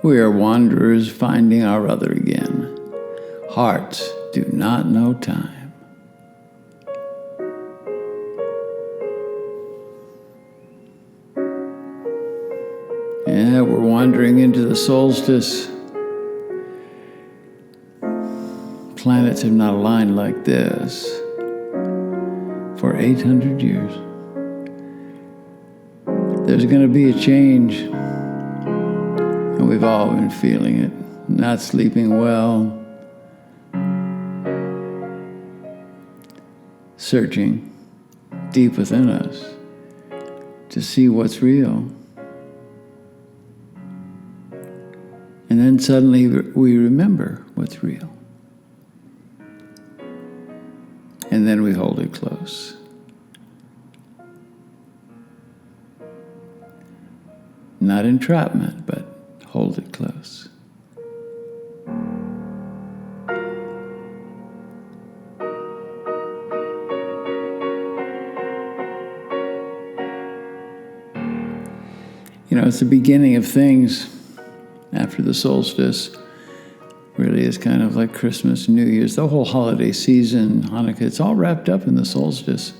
We are wanderers finding our other again. Hearts do not know time. Yeah, we're wandering into the solstice. Planets have not aligned like this for 800 years. There's going to be a change, and we've all been feeling it. Not sleeping well, searching deep within us to see what's real. And then suddenly we remember what's real. And then we hold it close. Not entrapment, but hold it close. You know, it's the beginning of things after the solstice. Really is kind of like Christmas, New Year's, the whole holiday season, Hanukkah, it's all wrapped up in the solstice.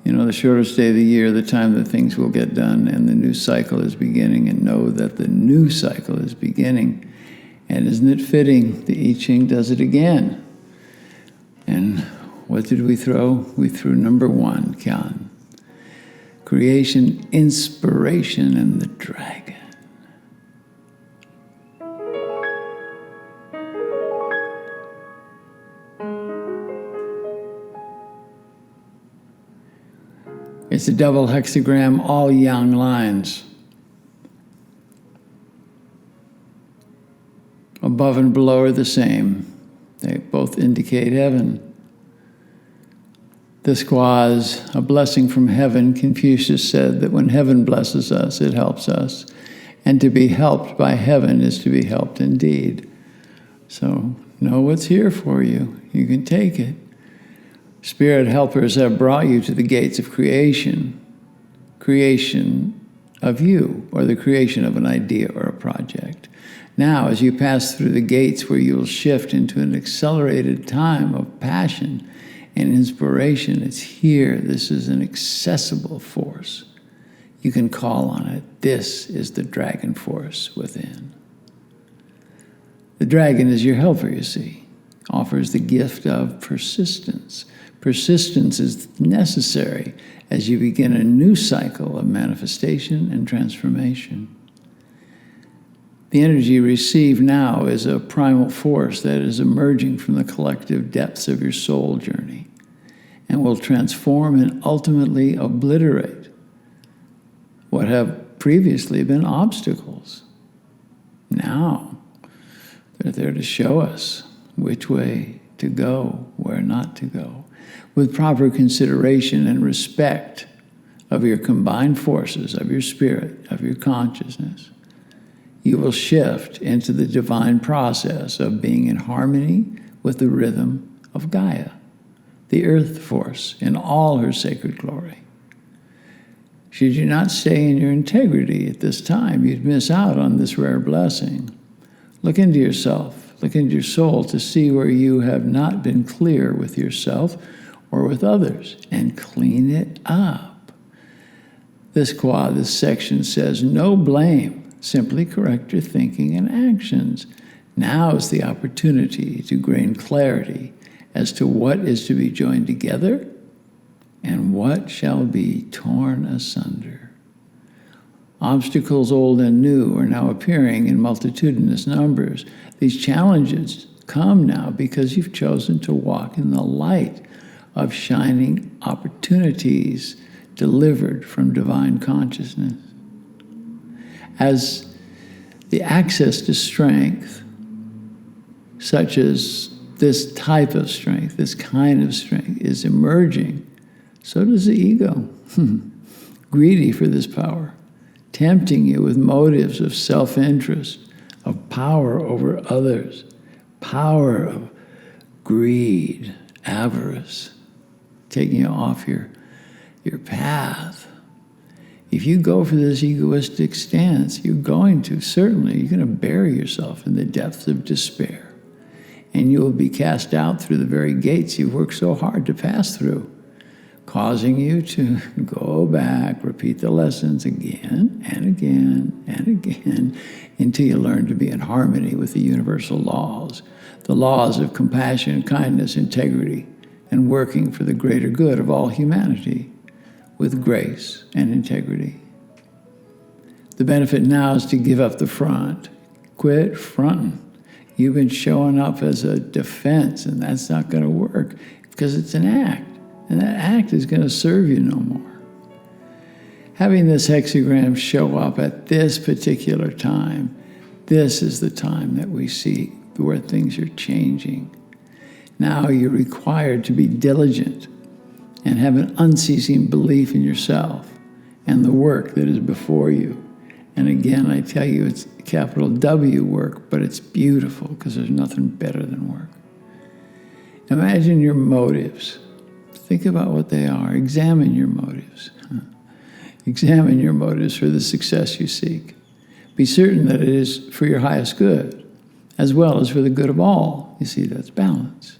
You know, the shortest day of the year, the time that things will get done and the new cycle is beginning, and know that the new cycle is beginning. And isn't it fitting? The I Ching does it again. And what did we throw? We threw number 1, Klein. Creation, inspiration, and the dragon. It's a double hexagram, all yang lines. Above and below are the same. They both indicate heaven. The squaz, a blessing from heaven. Confucius said that when heaven blesses us, it helps us. And to be helped by heaven is to be helped indeed. So know what's here for you. You can take it. Spirit helpers have brought you to the gates of creation of you, or the creation of an idea or a project. Now, as you pass through the gates where you will shift into an accelerated time of passion and inspiration, it's here. This is an accessible force. You can call on it. This is the dragon force within. The dragon is your helper, you see, offers the gift of persistence. Persistence is necessary as you begin a new cycle of manifestation and transformation. The energy received now is a primal force that is emerging from the collective depths of your soul journey and will transform and ultimately obliterate what have previously been obstacles. Now, they're there to show us which way to go, where not to go. With proper consideration and respect of your combined forces, of your spirit, of your consciousness, you will shift into the divine process of being in harmony with the rhythm of Gaia, the earth force in all her sacred glory. Should you not stay in your integrity at this time, you'd miss out on this rare blessing. Look into yourself, look into your soul to see where you have not been clear with yourself or with others, and clean it up. This section says, no blame, simply correct your thinking and actions. Now is the opportunity to gain clarity as to what is to be joined together and what shall be torn asunder. Obstacles old and new are now appearing in multitudinous numbers. These challenges come now because you've chosen to walk in the light of shining opportunities delivered from divine consciousness. As the access to strength, such as this type of strength, this kind of strength, is emerging, so does the ego, greedy for this power, tempting you with motives of self-interest, of power over others, power of greed, avarice, taking you off your path. If you go for this egoistic stance, you're going to bury yourself in the depths of despair. And you will be cast out through the very gates you've worked so hard to pass through, causing you to go back, repeat the lessons again and again and again until you learn to be in harmony with the universal laws, the laws of compassion, kindness, integrity, and working for the greater good of all humanity with grace and integrity. The benefit now is to give up the front. Quit fronting. You've been showing up as a defense, and that's not going to work because it's an act, and that act is going to serve you no more. Having this hexagram show up at this particular time, this is the time that we see where things are changing. Now you're required to be diligent and have an unceasing belief in yourself and the work that is before you. And again, I tell you, it's capital W work, but it's beautiful because there's nothing better than work. Imagine your motives. Think about what they are. Examine your motives. Examine your motives for the success you seek. Be certain that it is for your highest good, as well as for the good of all. You see, that's balance.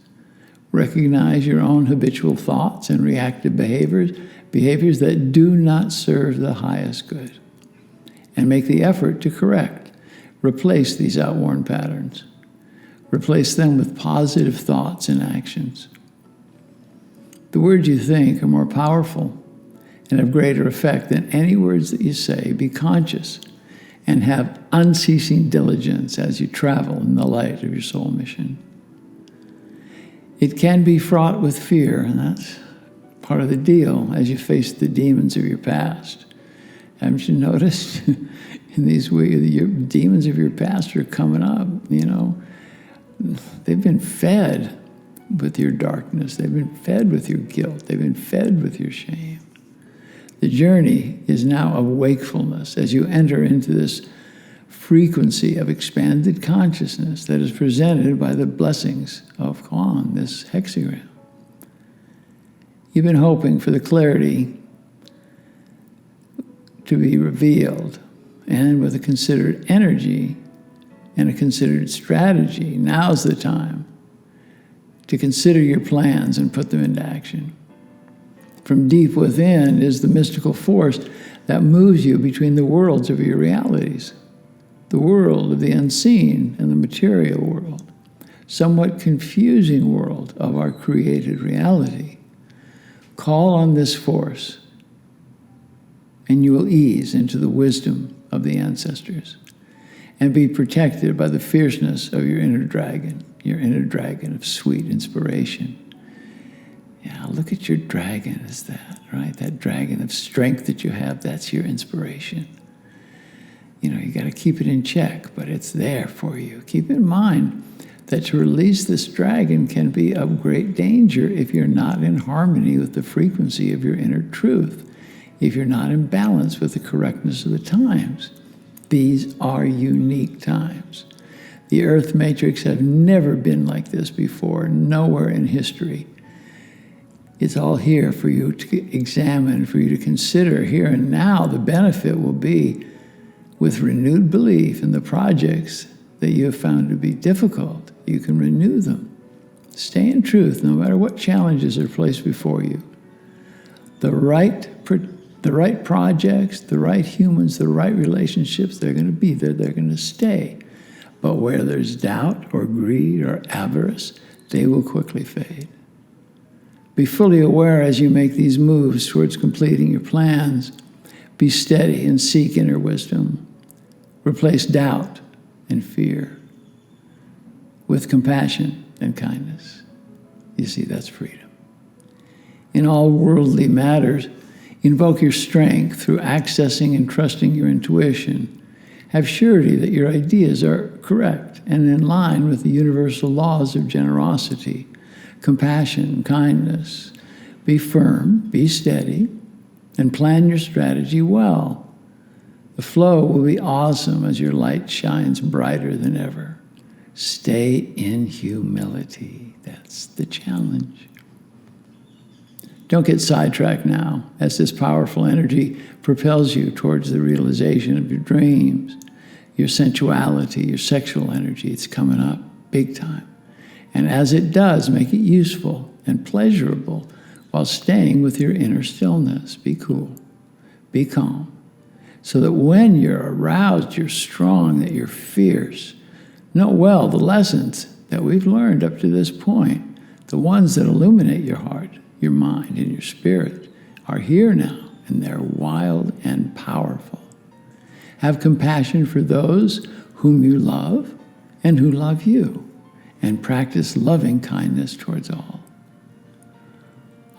Recognize your own habitual thoughts and reactive behaviors that do not serve the highest good, and make the effort to correct. Replace these outworn patterns. Replace them with positive thoughts and actions. The words you think are more powerful and have greater effect than any words that you say. Be conscious and have unceasing diligence as you travel in the light of your soul mission. It can be fraught with fear, and that's part of the deal as you face the demons of your past. Haven't you noticed in these weeks, your demons of your past are coming up, They've been fed with your darkness. They've been fed with your guilt. They've been fed with your shame. The journey is now of wakefulness as you enter into this frequency of expanded consciousness that is presented by the blessings of Klein, this hexagram. You've been hoping for the clarity to be revealed, and with a considered energy and a considered strategy, now's the time to consider your plans and put them into action. From deep within is the mystical force that moves you between the worlds of your realities, the world of the unseen and the material world, somewhat confusing world of our created reality. Call on this force, and you will ease into the wisdom of the ancestors and be protected by the fierceness of your inner dragon of sweet inspiration. Yeah, look at your dragon as that, right? That dragon of strength that you have, that's your inspiration. You got to keep it in check, but it's there for you. Keep in mind that to release this dragon can be of great danger if you're not in harmony with the frequency of your inner truth, if you're not in balance with the correctness of the times. These are unique times. The Earth matrix have never been like this before, nowhere in history. It's all here for you to examine, for you to consider here and now. The benefit will be with renewed belief in the projects that you have found to be difficult. You can renew them. Stay in truth no matter what challenges are placed before you. The right projects, the right humans, the right relationships, they're going to be there, they're going to stay. But where there's doubt or greed or avarice, they will quickly fade. Be fully aware as you make these moves towards completing your plans. Be steady and seek inner wisdom. Replace doubt and fear with compassion and kindness. You see, that's freedom. In all worldly matters, invoke your strength through accessing and trusting your intuition. Have surety that your ideas are correct and in line with the universal laws of generosity, compassion, kindness. Be firm, be steady, and plan your strategy well. The flow will be awesome as your light shines brighter than ever. Stay in humility. That's the challenge. Don't get sidetracked now, as this powerful energy propels you towards the realization of your dreams, your sensuality, your sexual energy. It's coming up big time. And as it does, make it useful and pleasurable while staying with your inner stillness. Be cool. Be calm. So that when you're aroused, you're strong, that you're fierce. Know well the lessons that we've learned up to this point, the ones that illuminate your heart, your mind, and your spirit, are here now, and they're wild and powerful. Have compassion for those whom you love and who love you, and practice loving kindness towards all.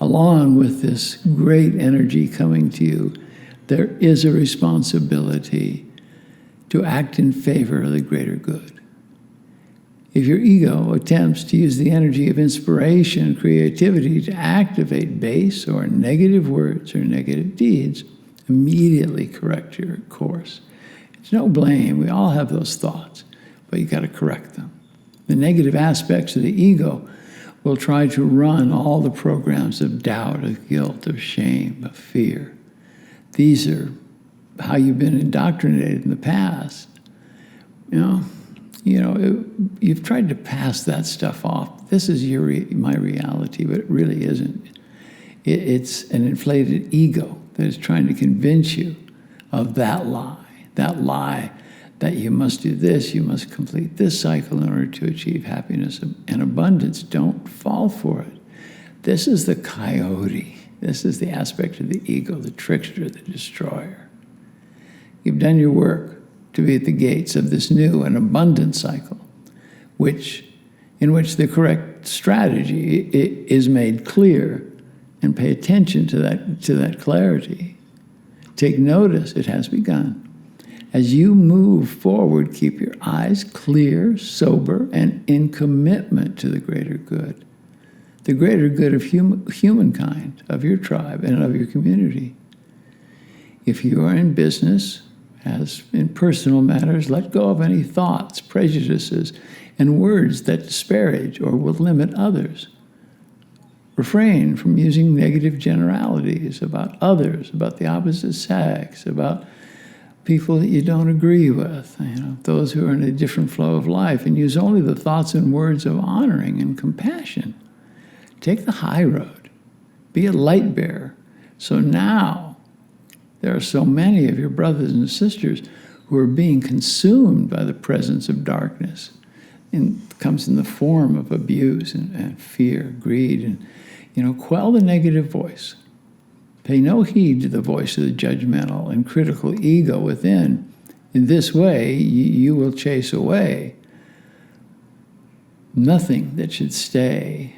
Along with this great energy coming to you, there is a responsibility to act in favor of the greater good. If your ego attempts to use the energy of inspiration and creativity to activate base or negative words or negative deeds, immediately correct your course. It's no blame. We all have those thoughts, but you got to correct them. The negative aspects of the ego will try to run all the programs of doubt, of guilt, of shame, of fear. These are how you've been indoctrinated in the past. You've tried to pass that stuff off. This is my reality, but it really isn't. It's an inflated ego that is trying to convince you of that lie that you must do this, you must complete this cycle in order to achieve happiness and abundance. Don't fall for it. This is the coyote. This is the aspect of the ego, the trickster, the destroyer. You've done your work to be at the gates of this new and abundant cycle, in which the correct strategy is made clear, and pay attention to that clarity. Take notice, it has begun. As you move forward, keep your eyes clear, sober, and in commitment to the greater good. The greater good of humankind, of your tribe, and of your community. If you are in business, as in personal matters, let go of any thoughts, prejudices, and words that disparage or will limit others. Refrain from using negative generalities about others, about the opposite sex, about people that you don't agree with, those who are in a different flow of life, and use only the thoughts and words of honoring and compassion. Take the high road. Be a light bearer. So now, there are so many of your brothers and sisters who are being consumed by the presence of darkness. It comes in the form of abuse and fear, greed, and quell the negative voice. Pay no heed to the voice of the judgmental and critical ego within. In this way, you will chase away nothing that should stay.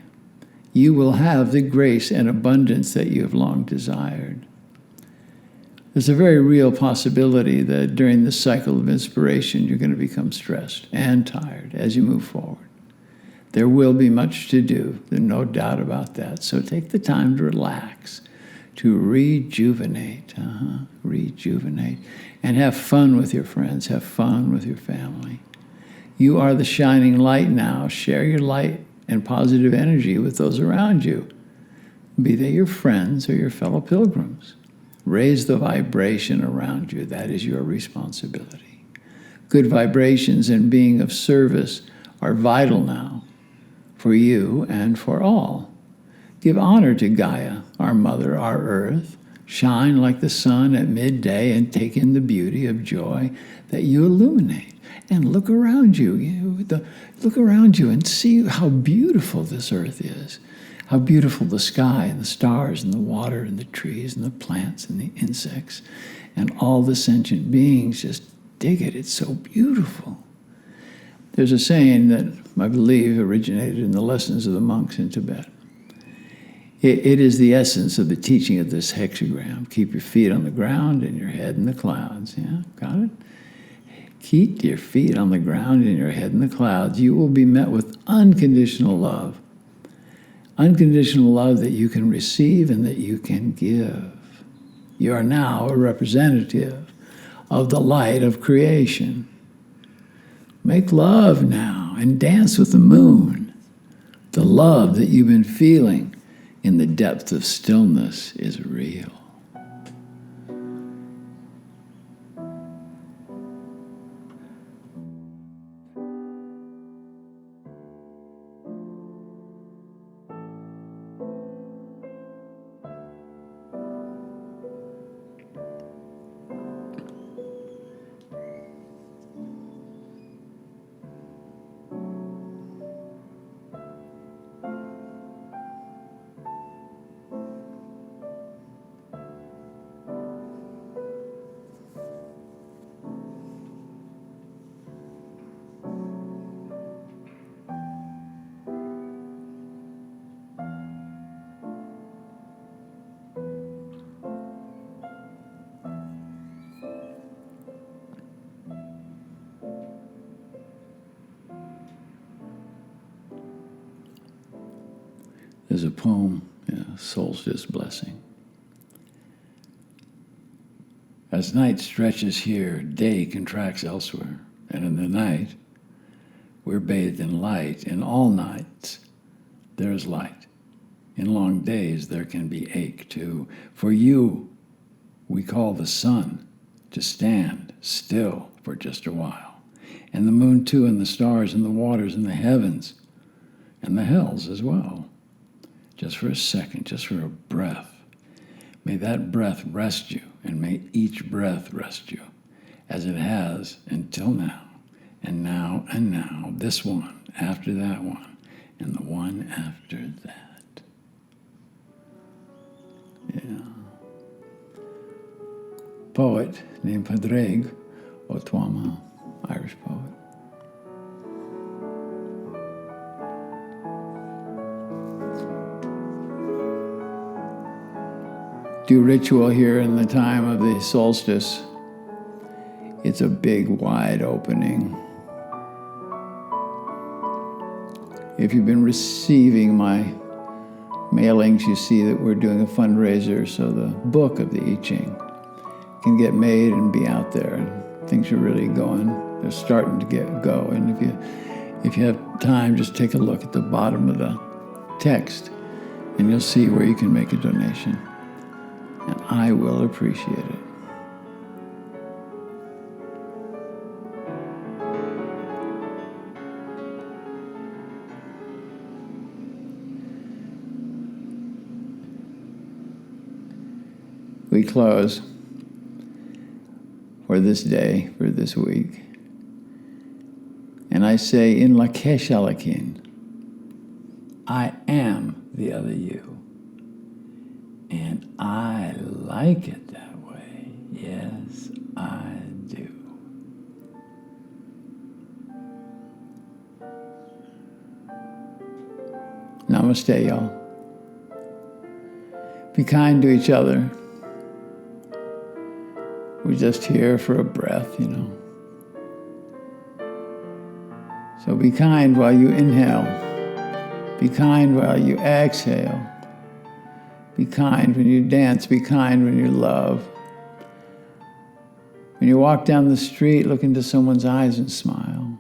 You will have the grace and abundance that you have long desired. There's a very real possibility that during this cycle of inspiration, you're going to become stressed and tired as you move forward. There will be much to do. There's no doubt about that. So take the time to relax, to rejuvenate, and have fun with your friends, have fun with your family. You are the shining light now. Share your light and positive energy with those around you, be they your friends or your fellow pilgrims. Raise the vibration around you. That is your responsibility. Good vibrations and being of service are vital now for you and for all. Give honor to Gaia, our mother, our earth. Shine like the sun at midday and take in the beauty of joy that you illuminate. And look around you. Look around you and see how beautiful this earth is. How beautiful the sky and the stars and the water and the trees and the plants and the insects and all the sentient beings. Just dig it. It's so beautiful. There's a saying that I believe originated in the lessons of the monks in Tibet. It is the essence of the teaching of this hexagram. Keep your feet on the ground and your head in the clouds. Yeah, got it? Keep your feet on the ground and your head in the clouds. You will be met with unconditional love. Unconditional love that you can receive and that you can give. You are now a representative of the light of creation. Make love now and dance with the moon. The love that you've been feeling in the depth of stillness is real. There's a poem, Solstice Blessing. As night stretches here, day contracts elsewhere, and in the night, we're bathed in light. In all nights, there is light. In long days, there can be ache, too. For you, we call the sun to stand still for just a while, and the moon, too, and the stars, and the waters, and the heavens, and the hells as well. Just for a second, just for a breath. May that breath rest you, and may each breath rest you, as it has until now, and now, this one after that one, and the one after that. Yeah. Poet named Padraig Otwama, Irish poet. Do ritual here in the time of the solstice. It's a big, wide opening. If you've been receiving my mailings, you see that we're doing a fundraiser, so the book of the I Ching can get made and be out there. And things are really going. They're starting to go. And if you have time, just take a look at the bottom of the text, and you'll see where you can make a donation. And I will appreciate it. We close for this day, for this week. And I say, in Lakesh Alakin, I am the other you. And I like it that way. Yes, I do. Namaste, y'all. Be kind to each other. We're just here for a breath, So be kind while you inhale. Be kind while you exhale. Be kind when you dance. Be kind when you love. When you walk down the street, look into someone's eyes and smile.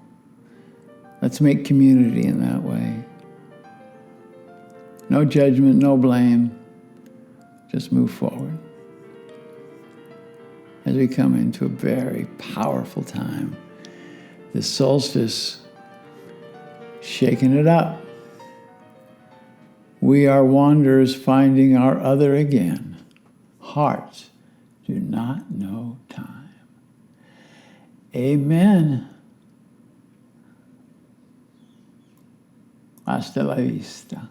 Let's make community in that way. No judgment, no blame. Just move forward. As we come into a very powerful time, this solstice, shaking it up. We are wanderers finding our other again. Hearts do not know time. Amen. Hasta la vista.